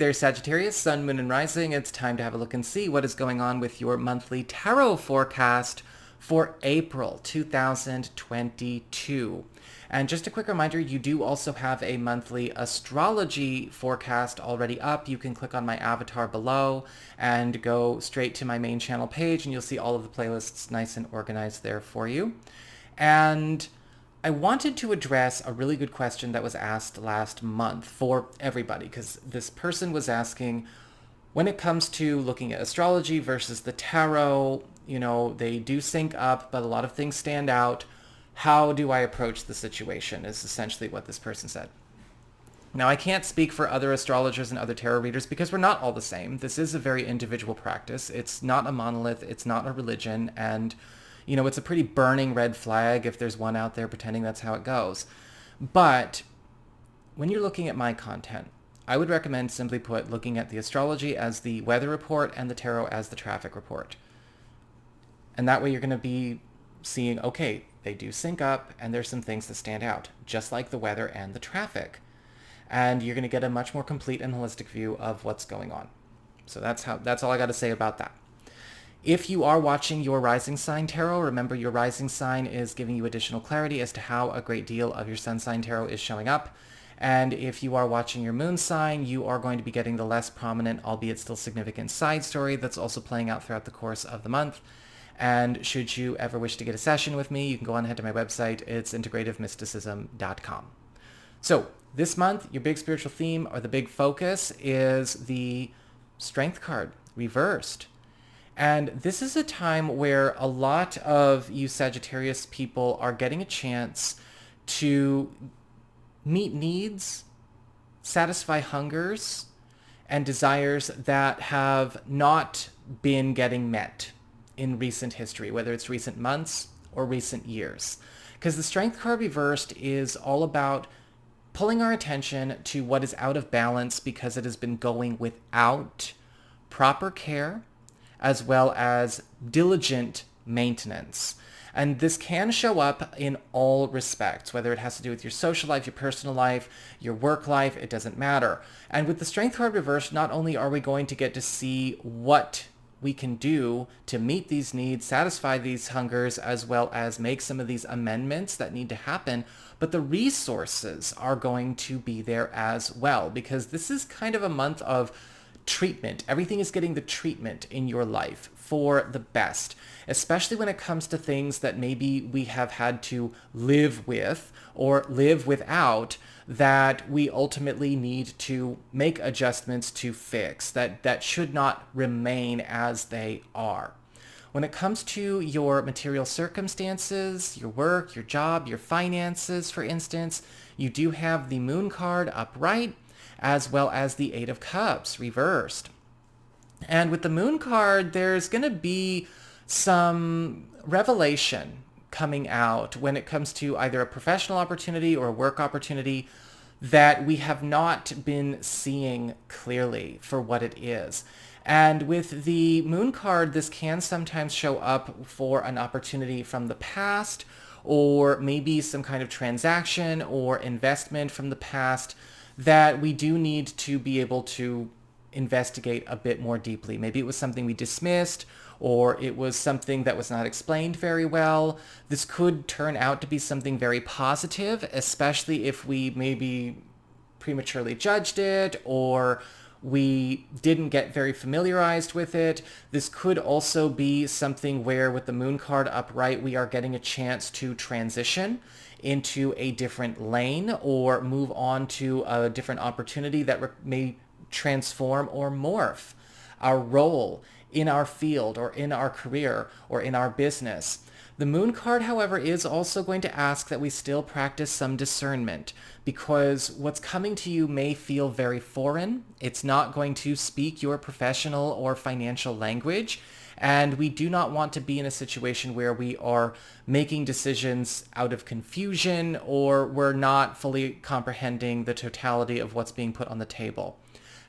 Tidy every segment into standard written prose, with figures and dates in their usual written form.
there, Sagittarius, Sun, Moon, and Rising. It's time to have a look and see what is going on with your monthly tarot forecast for April 2022. And just a quick reminder, you do also have a monthly astrology forecast already up. You can click on my avatar below and go straight to my main channel page, and you'll see all of the playlists nice and organized there for you. And I wanted to address a really good question that was asked last month for everybody, because this person was asking, when it comes to looking at astrology versus the tarot, you know, they do sync up, but a lot of things stand out. How do I approach the situation is essentially what this person said. Now, I can't speak for other astrologers and other tarot readers because we're not all the same. This is a very individual practice. It's not a monolith. It's not a religion. And you know, it's a pretty burning red flag if there's one out there pretending that's how it goes. But when you're looking at my content, I would recommend, simply put, looking at the astrology as the weather report and the tarot as the traffic report. And that way you're going to be seeing, okay, they do sync up and there's some things that stand out, just like the weather and the traffic. And you're going to get a much more complete and holistic view of what's going on. So that's all I got to say about that. If you are watching your rising sign tarot, remember your rising sign is giving you additional clarity as to how a great deal of your sun sign tarot is showing up. And if you are watching your moon sign, you are going to be getting the less prominent, albeit still significant, side story that's also playing out throughout the course of the month. And should you ever wish to get a session with me, you can go on ahead to my website. It's integrativemysticism.com. So this month, your big spiritual theme, or the big focus, is the Strength card, reversed. And this is a time where a lot of you Sagittarius people are getting a chance to meet needs, satisfy hungers, and desires that have not been getting met in recent history, whether it's recent months or recent years. Because the Strength card reversed is all about pulling our attention to what is out of balance because it has been going without proper care, as well as diligent maintenance. And this can show up in all respects, whether it has to do with your social life, your personal life, your work life, it doesn't matter. And with the Strength card reversed, not only are we going to get to see what we can do to meet these needs, satisfy these hungers, as well as make some of these amendments that need to happen, but the resources are going to be there as well, because this is kind of a month of treatment. Everything is getting the treatment in your life for the best, especially when it comes to things that maybe we have had to live with or live without, that we ultimately need to make adjustments to fix, that should not remain as they are. When it comes to your material circumstances, your work, your job, your finances, for instance, you do have the Moon card upright, as well as the Eight of Cups reversed. And with the Moon card, there's going to be some revelation coming out when it comes to either a professional opportunity or a work opportunity that we have not been seeing clearly for what it is. And with the Moon card, this can sometimes show up for an opportunity from the past, or maybe some kind of transaction or investment from the past that we do need to be able to investigate a bit more deeply. Maybe it was something we dismissed, or it was something that was not explained very well. This could turn out to be something very positive, especially if we maybe prematurely judged it, or we didn't get very familiarized with it. This could also be something where, with the Moon card upright, we are getting a chance to transition into a different lane or move on to a different opportunity that may transform or morph our role in our field or in our career or in our business. The Moon card, however, is also going to ask that we still practice some discernment, because what's coming to you may feel very foreign. It's not going to speak your professional or financial language. And we do not want to be in a situation where we are making decisions out of confusion, or we're not fully comprehending the totality of what's being put on the table.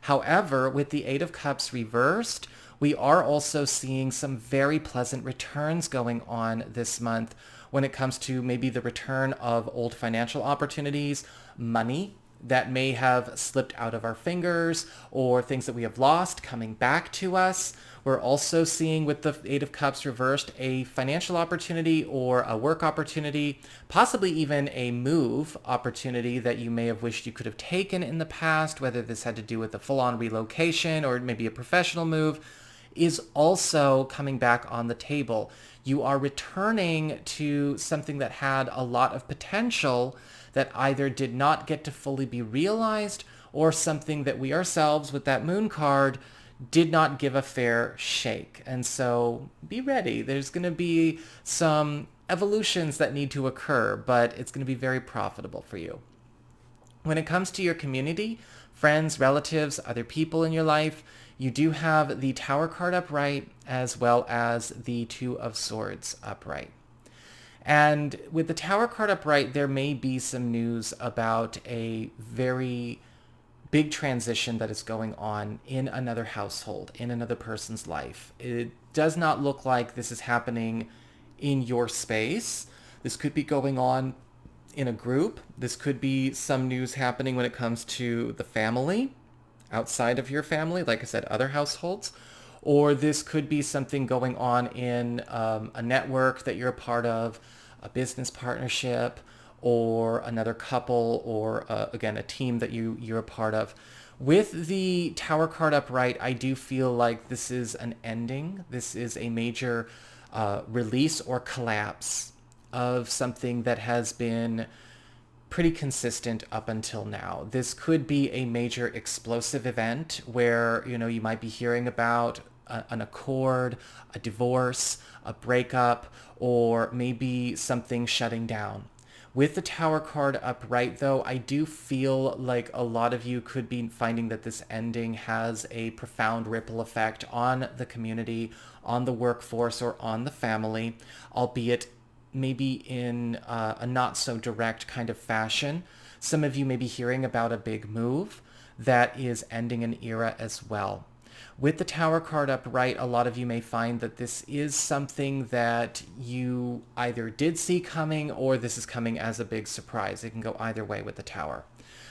However, with the Eight of Cups reversed, we are also seeing some very pleasant returns going on this month when it comes to maybe the return of old financial opportunities, money that may have slipped out of our fingers, or things that we have lost coming back to us. We're also seeing with the Eight of Cups reversed a financial opportunity or a work opportunity, possibly even a move opportunity that you may have wished you could have taken in the past, whether this had to do with a full-on relocation or maybe a professional move, is also coming back on the table. You are returning to something that had a lot of potential that either did not get to fully be realized, or something that we ourselves with that moon card did not give a fair shake. And so be ready. There's going to be some evolutions that need to occur, but it's going to be very profitable for you. When it comes to your community, friends, relatives, other people in your life, you do have the Tower card upright as well as the Two of Swords upright. And with the Tower card upright, there may be some news about a very big transition that is going on in another household, in another person's life. It does not look like this is happening in your space. This could be going on in a group. This could be some news happening when it comes to the family, outside of your family, like I said, other households. Or this could be something going on in a network that you're a part of, a business partnership, or another couple, or again, a team that you're a part of. With the Tower card upright, I do feel like this is an ending. This is a major release or collapse of something that has been pretty consistent up until now. This could be a major explosive event where, you might be hearing about an accord, a divorce, a breakup, or maybe something shutting down. With the Tower card upright, though, I do feel like a lot of you could be finding that this ending has a profound ripple effect on the community, on the workforce, or on the family, albeit maybe in a not so direct kind of fashion. Some of you may be hearing about a big move that is ending an era as well. With the Tower card upright, a lot of you may find that this is something that you either did see coming, or this is coming as a big surprise. It can go either way with the Tower.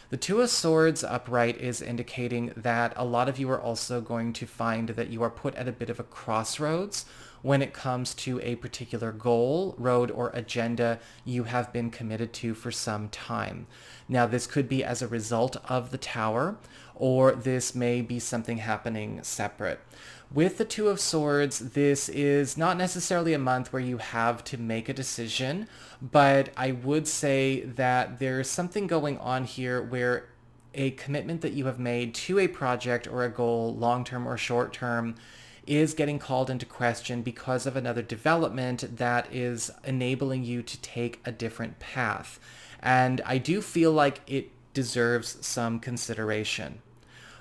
The Two of Swords upright is indicating that a lot of you are also going to find that you are put at a bit of a crossroads when it comes to a particular goal, road, or agenda you have been committed to for some time. Now, this could be as a result of the Tower, or this may be something happening separate. With the Two of Swords, this is not necessarily a month where you have to make a decision, but I would say that there's something going on here where a commitment that you have made to a project or a goal, long-term or short-term, is getting called into question because of another development that is enabling you to take a different path. And I do feel like it deserves some consideration.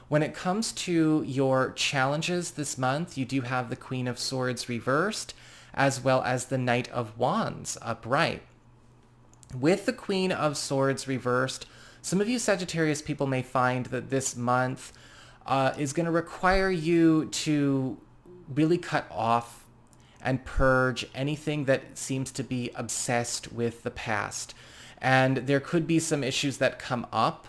When it comes to your challenges this month, you do have the Queen of Swords reversed, as well as the Knight of Wands upright. With the Queen of Swords reversed, some of you Sagittarius people may find that this month is going to require you to really cut off and purge anything that seems to be obsessed with the past. And there could be some issues that come up.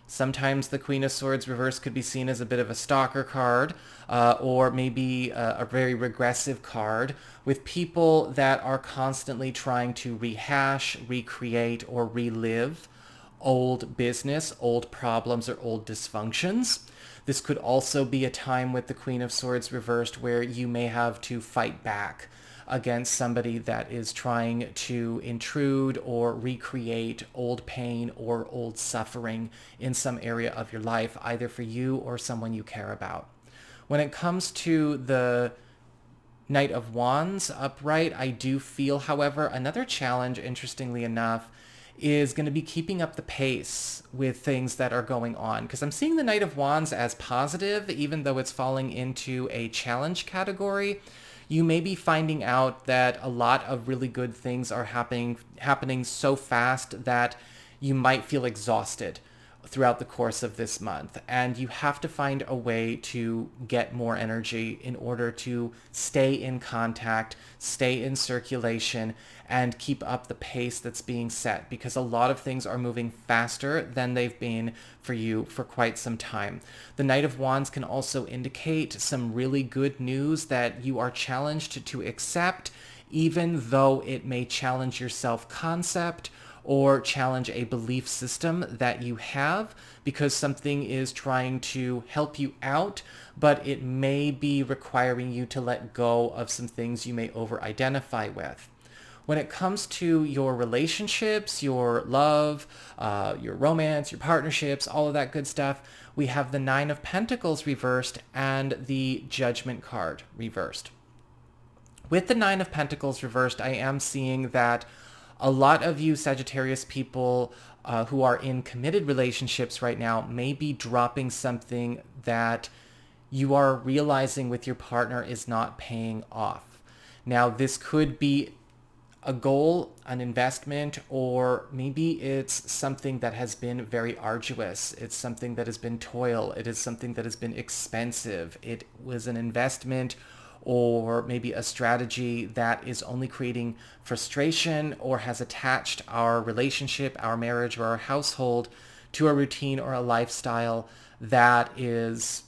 Sometimes the Queen of Swords reversed could be seen as a bit of a stalker card, or maybe a very regressive card, with people that are constantly trying to rehash, recreate, or relive old business, old problems, or old dysfunctions. This could also be a time with the Queen of Swords reversed where you may have to fight back against somebody that is trying to intrude or recreate old pain or old suffering in some area of your life, either for you or someone you care about. When it comes to the Knight of Wands upright, I do feel, however, another challenge, interestingly enough, is going to be keeping up the pace with things that are going on. Because I'm seeing the Knight of Wands as positive, even though it's falling into a challenge category. You may be finding out that a lot of really good things are happening so fast that you might feel exhausted, throughout the course of this month. And you have to find a way to get more energy in order to stay in contact, stay in circulation, and keep up the pace that's being set, because a lot of things are moving faster than they've been for you for quite some time. The Knight of Wands can also indicate some really good news that you are challenged to accept, even though it may challenge your self-concept or challenge a belief system that you have, because something is trying to help you out, but it may be requiring you to let go of some things you may over-identify with. When it comes to your relationships, your love, your romance, your partnerships, all of that good stuff, we have the Nine of Pentacles reversed and the Judgment card reversed. With the Nine of Pentacles reversed, I am seeing that a lot of you Sagittarius people who are in committed relationships right now may be dropping something that you are realizing with your partner is not paying off. Now, this could be a goal, an investment, or maybe it's something that has been very arduous. It's something that has been toil. It is something that has been expensive. It was an investment or maybe a strategy that is only creating frustration or has attached our relationship, our marriage, or our household to a routine or a lifestyle that is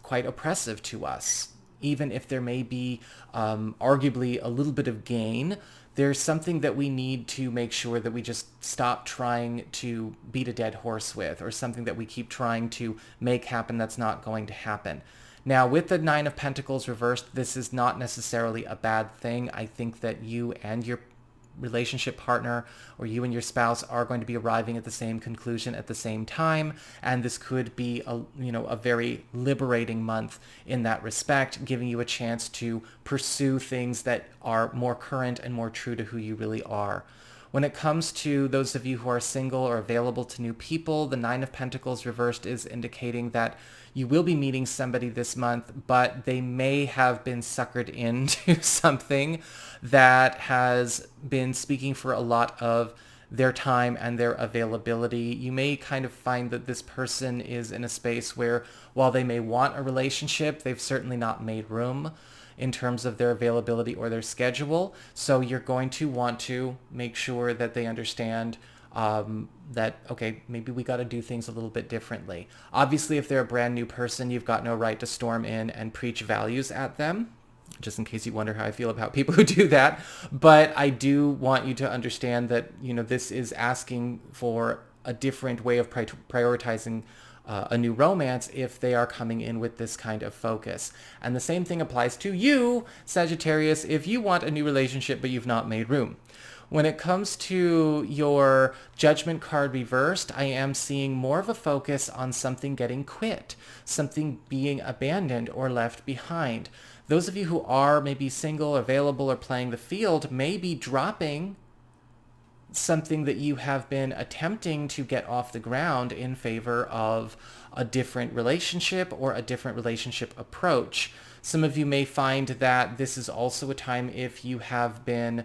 quite oppressive to us. Even if there may be arguably a little bit of gain, there's something that we need to make sure that we just stop trying to beat a dead horse with, or something that we keep trying to make happen that's not going to happen. Now, with the Nine of Pentacles reversed, this is not necessarily a bad thing. I think that you and your relationship partner, or you and your spouse, are going to be arriving at the same conclusion at the same time, and this could be a very liberating month in that respect, giving you a chance to pursue things that are more current and more true to who you really are. When it comes to those of you who are single or available to new people, the Nine of Pentacles reversed is indicating that you will be meeting somebody this month, but they may have been suckered into something that has been speaking for a lot of their time and their availability. You may kind of find that this person is in a space where, while they may want a relationship, they've certainly not made room in terms of their availability or their schedule. So you're going to want to make sure that they understand that, okay, maybe we got to do things a little bit differently. Obviously, if they're a brand new person, you've got no right to storm in and preach values at them, just in case you wonder how I feel about people who do that. But I do want you to understand that, this is asking for a different way of prioritizing a new romance if they are coming in with this kind of focus. And the same thing applies to you, Sagittarius, if you want a new relationship but you've not made room. When it comes to your Judgment card reversed, I am seeing more of a focus on something getting quit, something being abandoned or left behind. Those of you who are maybe single, available, or playing the field may be dropping something that you have been attempting to get off the ground in favor of a different relationship or a different relationship approach. Some of you may find that this is also a time, if you have been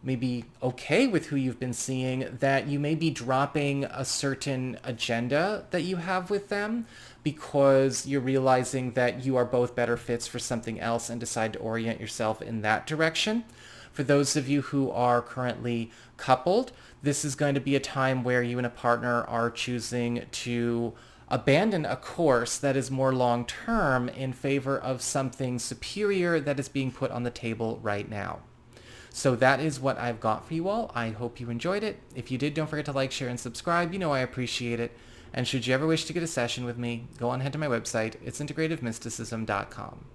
maybe okay with who you've been seeing, that you may be dropping a certain agenda that you have with them because you're realizing that you are both better fits for something else and decide to orient yourself in that direction. For those of you who are currently coupled, this is going to be a time where you and a partner are choosing to abandon a course that is more long-term in favor of something superior that is being put on the table right now. So that is what I've got for you all. I hope you enjoyed it. If you did, don't forget to like, share, and subscribe. You know I appreciate it. And should you ever wish to get a session with me, go on ahead to my website. It's integrativemysticism.com.